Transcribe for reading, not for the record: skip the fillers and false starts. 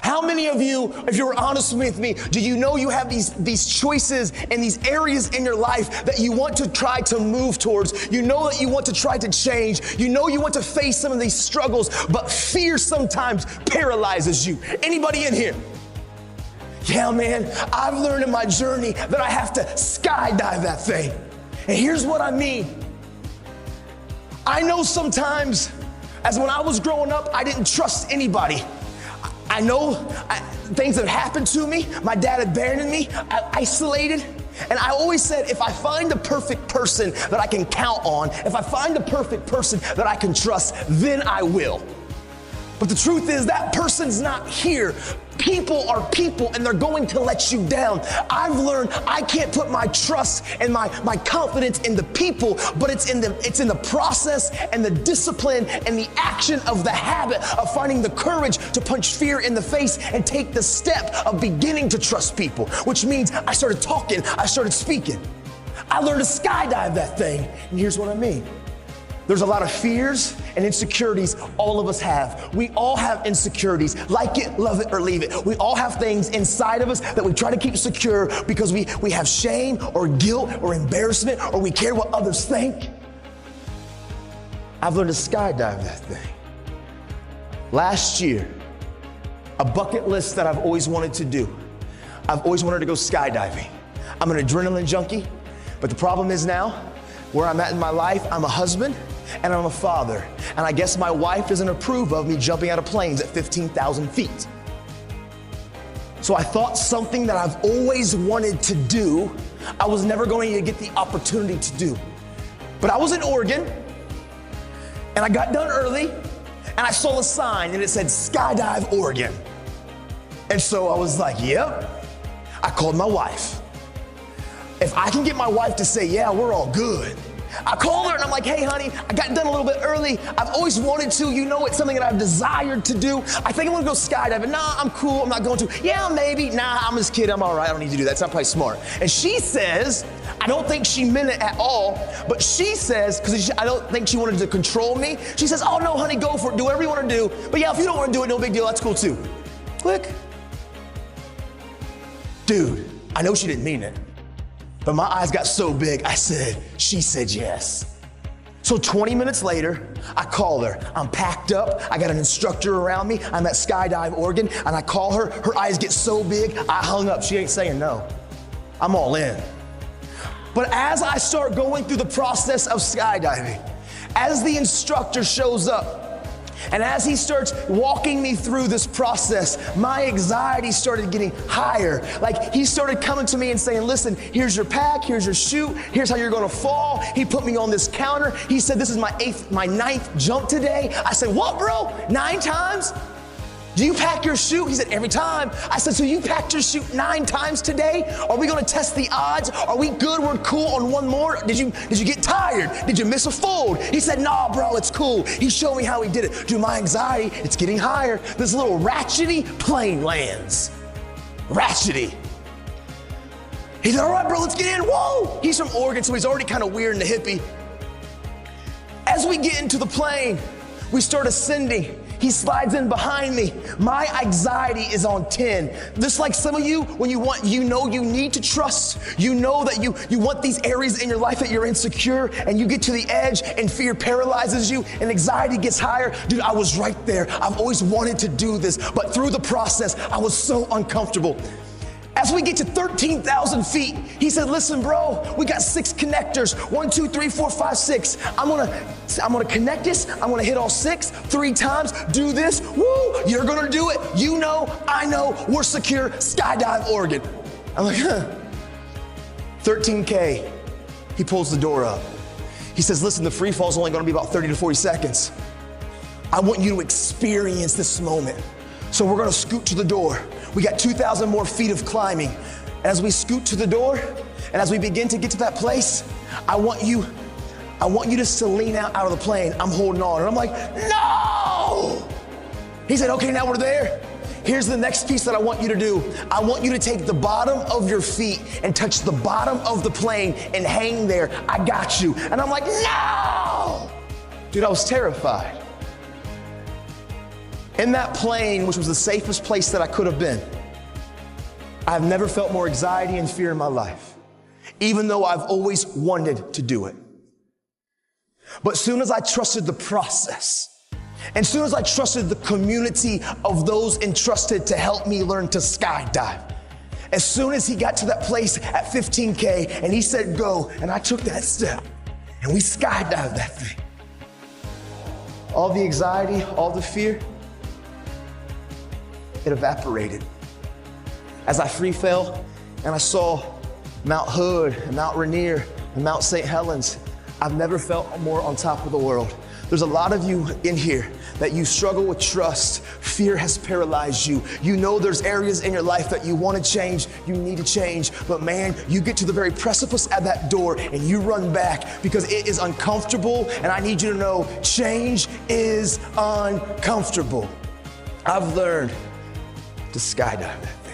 How many of you, if you're honest with me, do you know you have these choices and these areas in your life that you want to try to move towards? You know that you want to try to change. You know you want to face some of these struggles, but fear sometimes paralyzes you. Anybody in here? Yeah, man, I've learned in my journey that I have to skydive that thing. And here's what I mean. I know sometimes, as when I was growing up, I didn't trust anybody. I know things that happened to me. My dad abandoned me, isolated. And I always said, if I find the perfect person that I can count on, if I find the perfect person that I can trust, then I will. But the truth is that person's not here. People are people and they're going to let you down. I've learned I can't put my trust and my confidence in the people, but it's in the process and the discipline and the action of the habit of finding the courage to punch fear in the face and take the step of beginning to trust people, which means I started talking, I started speaking. I learned to skydive that thing, and here's what I mean. There's a lot of fears and insecurities all of us have. We all have insecurities. Like it, love it, or leave it. We all have things inside of us that we try to keep secure because we have shame or guilt or embarrassment or we care what others think. I've learned to skydive that thing. Last year, a bucket list that I've always wanted to do. I've always wanted to go skydiving. I'm an adrenaline junkie, but the problem is now, where I'm at in my life, I'm a husband and I'm a father. And I guess my wife doesn't approve of me jumping out of planes at 15,000 feet. So I thought something that I've always wanted to do, I was never going to get the opportunity to do. But I was in Oregon and I got done early and I saw a sign and it said Skydive Oregon. And so I was like, yep. I called my wife. If I can get my wife to say, yeah, we're all good. I called her and I'm like, hey, honey, I got done a little bit early. I've always wanted to. You know, it's something that I've desired to do. I think I want to go skydiving. Nah, I'm cool. I'm not going to. Yeah, maybe. Nah, I'm this kid. I'm all right. I don't need to do that. It's not probably smart. And she says, I don't think she meant it at all, but she says, because I don't think she wanted to control me. She says, oh, no, honey, go for it. Do whatever you want to do. But yeah, if you don't want to do it, no big deal. That's cool too. Click. Dude, I know she didn't mean it. But my eyes got so big, she said yes. So 20 minutes later, I call her. I'm packed up, I got an instructor around me, I'm at Skydive Oregon, and I call her, her eyes get so big, I hung up. She ain't saying no. I'm all in. But as I start going through the process of skydiving, as the instructor shows up, and as he starts walking me through this process, my anxiety started getting higher. Like he started coming to me and saying, listen, here's your pack, here's your chute, here's how you're gonna fall. He put me on this counter. He said, this is my ninth jump today. I said, what, bro? 9 times? Do you pack your chute? He said, every time. I said, so you packed your chute 9 times today? Are we gonna test the odds? Are we good? We're cool on one more? Did you get tired? Did you miss a fold? He said, nah, bro, it's cool. He showed me how he did it. Dude, my anxiety, it's getting higher. This little ratchety plane lands. Ratchety. He said, all right, bro, let's get in. Whoa! He's from Oregon, so he's already kind of weird and a hippie. As we get into the plane, we start ascending. He slides in behind me. My anxiety is on 10. Just like some of you, when you know you need to trust, you know that you want these areas in your life that you're insecure, and you get to the edge and fear paralyzes you and anxiety gets higher. Dude, I was right there. I've always wanted to do this, but through the process, I was so uncomfortable. As we get to 13,000 feet, he said, listen, bro, we got 6 connectors. 1, 2, 3, 4, 5, 6. I'm gonna connect this. I'm gonna hit all 6 3 times. Do this. Woo, you're gonna do it. You know, I know, we're secure. Skydive Oregon. I'm like, 13K. He pulls the door up. He says, listen, the free fall is only gonna be about 30 to 40 seconds. I want you to experience this moment. So we're gonna scoot to the door. We got 2,000 more feet of climbing. As we scoot to the door, and as we begin to get to that place, I want you just to lean out of the plane. I'm holding on, and I'm like, no! He said, okay, now we're there. Here's the next piece that I want you to do. I want you to take the bottom of your feet and touch the bottom of the plane and hang there. I got you. And I'm like, no! Dude, I was terrified. In that plane, which was the safest place that I could have been, I've never felt more anxiety and fear in my life, even though I've always wanted to do it. But soon as I trusted the process, and soon as I trusted the community of those entrusted to help me learn to skydive, as soon as he got to that place at 15K and he said go, and I took that step, and we skydived that thing, all the anxiety, all the fear, it evaporated. As I free fell and I saw Mount Hood and Mount Rainier and Mount St. Helens, I've never felt more on top of the world. There's a lot of you in here that you struggle with trust. Fear has paralyzed you. You know there's areas in your life that you want to change, you need to change, but man, you get to the very precipice at that door and you run back because it is uncomfortable, and I need you to know change is uncomfortable. I've learned to skydive that thing.